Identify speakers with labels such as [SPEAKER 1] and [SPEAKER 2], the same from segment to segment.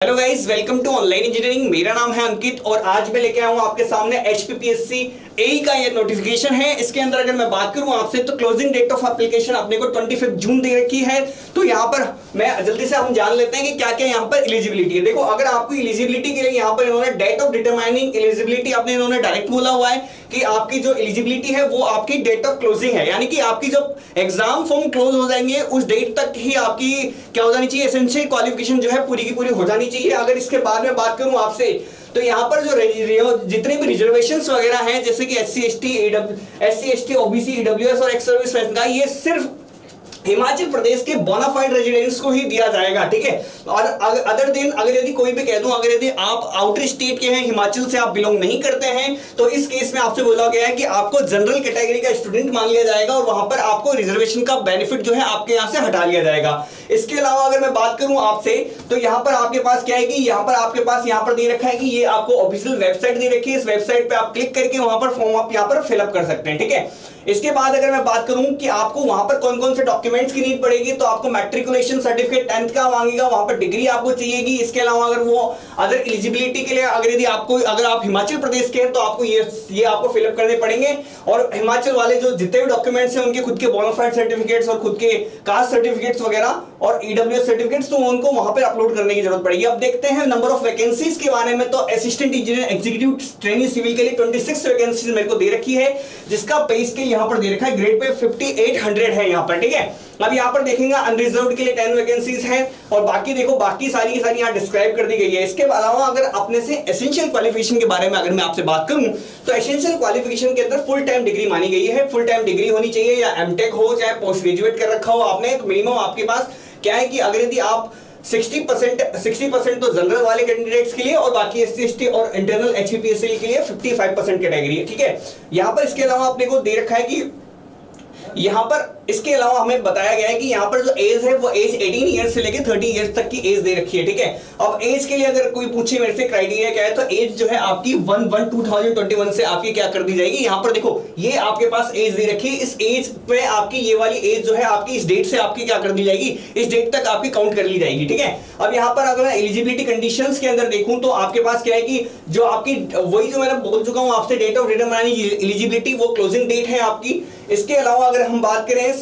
[SPEAKER 1] Hello guys, welcome to online engineering. मेरा नाम है अंकित और आज मैं लेके आया हूं आपके सामने HPPSC AE का ये नोटिफिकेशन है। इसके अंदर अगर मैं बात करूं आपसे तो क्लोजिंग डेट ऑफ एप्लीकेशन अपने को 25 जून दे रखी है। तो यहाँ पर मैं जल्दी से हम जान लेते हैं कि क्या क्या यहाँ पर एलिजिबिलिटी है। देखो, अगर आपको एलिजिबिलिटी के लिए यहाँ पर इन्होंने डेट ऑफ डिटरमाइनिंग एलिजिबिलिटी अपने इन्होंने डायरेक्ट बोला हुआ है कि आपकी जो एलिजिबिलिटी है वो आपकी डेट ऑफ क्लोजिंग है, यानी कि आपकी जब एग्जाम फॉर्म क्लोज हो जाएंगे उस डेट तक ही आपकी क्या हो जानी चाहिए, एसेंशियल क्वालिफिकेशन जो है पूरी की पूरी हो जानी चाहिए। अगर इसके बाद में बात करूं आपसे तो यहाँ पर जो जितने भी रिजर्वेशंस वगैरह हैं, जैसे कि SC ST OBC EWS और एक्स सर्विस मैन का, ये सिर्फ हिमाचल प्रदेश के बोनाफाइड रेजिडेंट्स को ही दिया जाएगा, ठीक है। और अदर दिन अगर यदि कोई भी कह दूं, अगर यदि आप आउटर स्टेट के हैं, हिमाचल से आप बिलोंग नहीं करते हैं, तो इस केस में आपसे बोला गया है कि आपको जनरल कैटेगरी का स्टूडेंट मान लिया जाएगा और वहां पर आपको रिजर्वेशन का बेनिफिट जो है आपके यहां से हटा लिया जाएगा। इसके अलावा अगर मैं बात करूं आपसे तो यहां पर आपके पास क्या है कि यहां पर आपके पास यहां पर दे रखा है कि ये आपको ऑफिशियल वेबसाइट दे रखी है। इस वेबसाइट पे आप क्लिक करके वहां पर फॉर्म आप यहां पर फिलअप कर सकते हैं, ठीक है। इसके बाद अगर मैं बात करूं कि आपको वहां पर कौन कौन से डॉक्यूमेंट्स की नीड पड़ेगी, तो आपको मैट्रिकुलेशन सर्टिफिकेट 10th का मांगेगा, वहां पर डिग्री आपको चाहिएगी। इसके अलावा अगर वो अदर एलिजिबिलिटी के लिए अगर आप हिमाचल प्रदेश के हैं तो आपको ये आपको फिलअप करने पड़ेंगे। और हिमाचल वाले जो जितने भी डॉक्यूमेंट्स हैं उनके खुद के बोनाफाइड सर्टिफिकेट्स और खुद के कास्ट सर्टिफिकेट्स वगैरह और EWS सर्टिफिकेट्स, तो उनको वहां पर अपलोड करने की जरूरत पड़ेगी। अब देखते हैं नंबर ऑफ वैकेंसीज के बारे में। तो assistant engineer executive training civil के लिए 26 वैकेंसीज मेरे को दे रखी है, जिसका पे स्केल यहां पर दे रखा है ग्रेड पे 5800 है यहां पर, ठीक है। अब यहां पर देखेंगे अनरिजर्व्ड के लिए 10 वैकेंसीज हैं और बाकी देखो बाकी सारी की सारी यहां डिस्क्राइब कर दी गई है। इसके अलावा अगर अपने से एसेंशियल क्वालिफिकेशन के बारे में अगर मैं आपसे बात करूं तो एसेंशियल क्वालिफिकेशन के अंदर फुल टाइम डिग्री मानी गई है। फुल टाइम डिग्री होनी चाहिए, या एमटेक हो चाहे पोस्ट ग्रेजुएट कर रखा हो आपने, तो मिनिमम आपके पास क्या है कि अगर यदि आप 60% तो जनरल वाले कैंडिडेट्स के लिए और बाकी SC ST और इंटरनल HPPSC के लिए 55% कैटेगरी है, ठीक है। यहां पर इसके अलावा अपने को दे रखा है कि यहां पर इसके अलावा हमें बताया गया है कि यहां पर जो एज है वो एज 18 ईयर्स से लेकर 30 ईयर्स तक की एज दे रखी है, ठीक है। अब एज के लिए अगर कोई पूछे मेरे से क्राइटेरिया क्या है, तो एज जो है आपकी 1/1/2021 से आपकी क्या कर दी जाएगी। यहां पर देखो ये आपके पास एज दे रखी है, इस एज पे आपकी ये वाली एज जो है आपकी इस डेट से आपकी क्या कर दी जाएगी, इस डेट तक आपकी काउंट कर ली जाएगी, ठीक है। अब यहां पर अगर मैं एलिजिबिलिटी कंडीशंस के अंदर देखूं तो आपके पास क्या है कि जो आपकी वही जो मैंने बोल चुका हूं आपसे, डेट ऑफ डिटरमाइनिंग एलिजिबिलिटी वो क्लोजिंग डेट है आपकी। इसके अलावा अगर हम बात करें,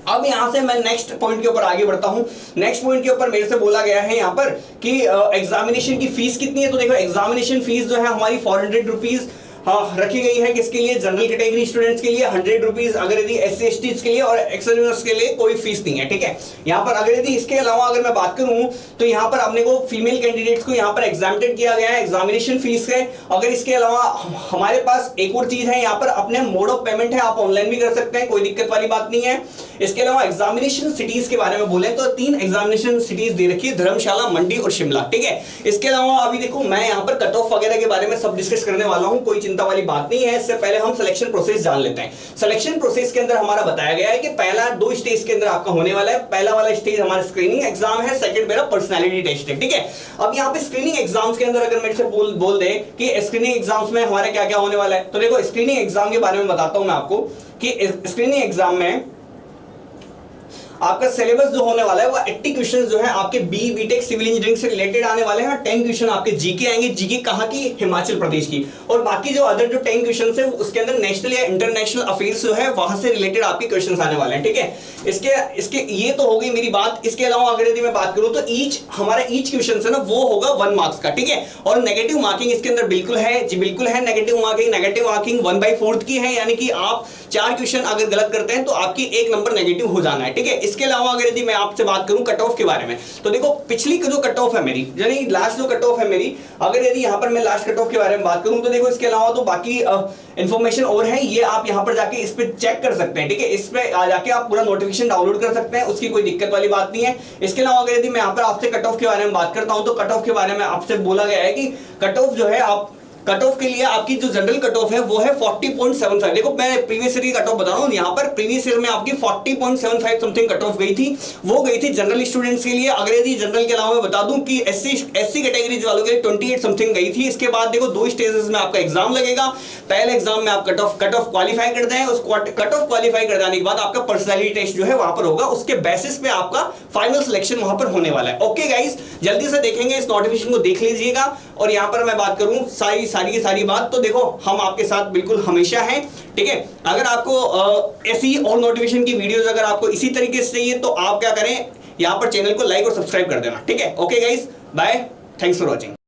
[SPEAKER 1] अब यहां से मैं नेक्स्ट पॉइंट के ऊपर आगे बढ़ता हूं। नेक्स्ट पॉइंट के ऊपर मेरे से बोला गया है यहां पर कि एग्जामिनेशन की फीस कितनी है। तो देखो एग्जामिनेशन फीस जो है हमारी 400 रुपीज रखी गई है। किसके लिए? जनरल कैटेगरी स्टूडेंट्स के लिए 100 रुपीज, अगर यदि SC ST के लिए और एक्स सर्विस के लिए कोई फीस नहीं है, ठीक है। यहाँ पर अगर यदि इसके अलावा अगर मैं बात करूं तो यहाँ पर अपने को फीमेल कैंडिडेट्स को यहाँ पर एग्जामिनेट किया गया है, एग्जामिनेशन फीस है। अगर इसके अलावा हमारे पास एक और चीज है, यहाँ पर अपने मोड ऑफ पेमेंट है, आप ऑनलाइन भी कर सकते हैं, कोई दिक्कत वाली बात नहीं है। इसके अलावा एग्जामिनेशन सिटीज के बारे में बोले तो 3 एग्जामिनेशन सिटीज दे रखी है, धर्मशाला, मंडी और शिमला, ठीक है। इसके अलावा अभी देखो मैं यहाँ पर कट ऑफ वगैरह के बारे में सब डिस्कस करने वाला हूँ, कोई चिंता वाली बात नहीं है। इससे पहले हम सिलेक्शन प्रोसेस जान लेते हैं। सिलेक्शन प्रोसेस के अंदर हमारा बताया गया है कि पहला 2 स्टेज के अंदर आपका होने वाला है। पहला वाला स्टेज हमारा स्क्रीनिंग एग्जाम है, सेकंड मेरा पर्सनालिटी टेस्ट है, ठीक है। अब यहाँ पे स्क्रीनिंग एग्जाम्स के अंदर अगर मेरे से बोल दे कि स्क्रीनिंग एग्जाम्स में हमारा क्या क्या होने वाला है, तो देखो स्क्रीनिंग एग्जाम के बारे में बताता हूं मैं आपको कि स्क्रीनिंग एग्जाम में आपका सिलेबस जो होने वाला है वो 80 क्वेश्चन जो है आपके BTech सिविल इंजीनियरिंग से रिलेटेड आने वाले हैं। 10 क्वेश्चन आपके जीके आएंगे, जीके कहाँ की? हिमाचल प्रदेश की। और बाकी जो अदर जो 10 क्वेश्चन है उसके अंदर नेशनल या इंटरनेशनल अफेयर्स जो है वहां से रिलेटेड आपके क्वेश्चन आने वाले हैं, ठीक है। इसके ये तो हो गई मेरी बात। इसके अलावा अगर यदि मैं बात करूं तो हमारा ईच क्वेश्चन है ना वो होगा 1 मार्क्स का, ठीक है। और नेगेटिव मार्किंग इसके अंदर बिल्कुल है जी, बिल्कुल है नेगेटिव मार्किंग 1/4 की है, यानी कि आप 4 क्वेश्चन अगर गलत करते हैं तो आपकी 1 नंबर नेगेटिव हो जाना है, ठीक है। इसके अलावा अगर यदि मैं आपसे बात करूं कट ऑफ के बारे में, तो देखो पिछली जो कट ऑफ है मेरी, यानी लास्ट जो कट ऑफ है मेरी, अगर यदि यहां पर मैं लास्ट कट ऑफ के बारे में बात करूं तो देखो इसके अलावा तो बाकी इंफॉर्मेशन और है, ये आप यहां पर जाके इस पे चेक कर सकते हैं, ठीक है। इस पे जाके आप पूरा नोटिफिकेशन डाउनलोड कर सकते हैं, उसकी कोई दिक्कत वाली बात नहीं है। इसके अलावा अगर यदि मैं यहां पर आपसे कट ऑफ के बारे में बात करता हूं तो कट ऑफ के बारे में आपसे बोला गया है कि कट ऑफ जो है आप कट ऑफ के लिए आपकी जो जनरल कट ऑफ है वो है 40.75। देखो मैं प्रीवियस ईयर की कट ऑफ बता रहा हूँ, यहाँ पर प्रीवियस ईयर में आपकी 40.75 समथिंग कट ऑफ गई थी, वो गई थी जनरल स्टूडेंट्स के लिए। अंग्रेजी जनरल के अलावा मैं बता दूं कि एससी कैटेगरीज वालों के लिए 28 समथिंग गई थी। इसके बाद देखो 2 स्टेजेस में आपका एग्जाम लगेगा। पहले एग्जाम में आप कट ऑफ क्वालिफाई करते हैं, उस कट ऑफ क्वालिफाई कर जाने के बाद आपका पर्सनैलिटी टेस्ट जो है वहां पर होगा, उसके बेसिस पे आपका फाइनल सिलेक्शन वहां पर होने वाला है। ओके गाइस, जल्दी से देखेंगे, इस नोटिफिकेशन को देख लीजिएगा। और यहां पर मैं बात करूं सारी बात, तो देखो हम आपके साथ बिल्कुल हमेशा हैं, ठीक है। अगर आपको ऐसी और नोटिफिकेशन की वीडियोस अगर आपको इसी तरीके से चाहिए तो आप क्या करें, यहां पर चैनल को लाइक और सब्सक्राइब कर देना, ठीक है। Okay guys, bye, thanks for watching.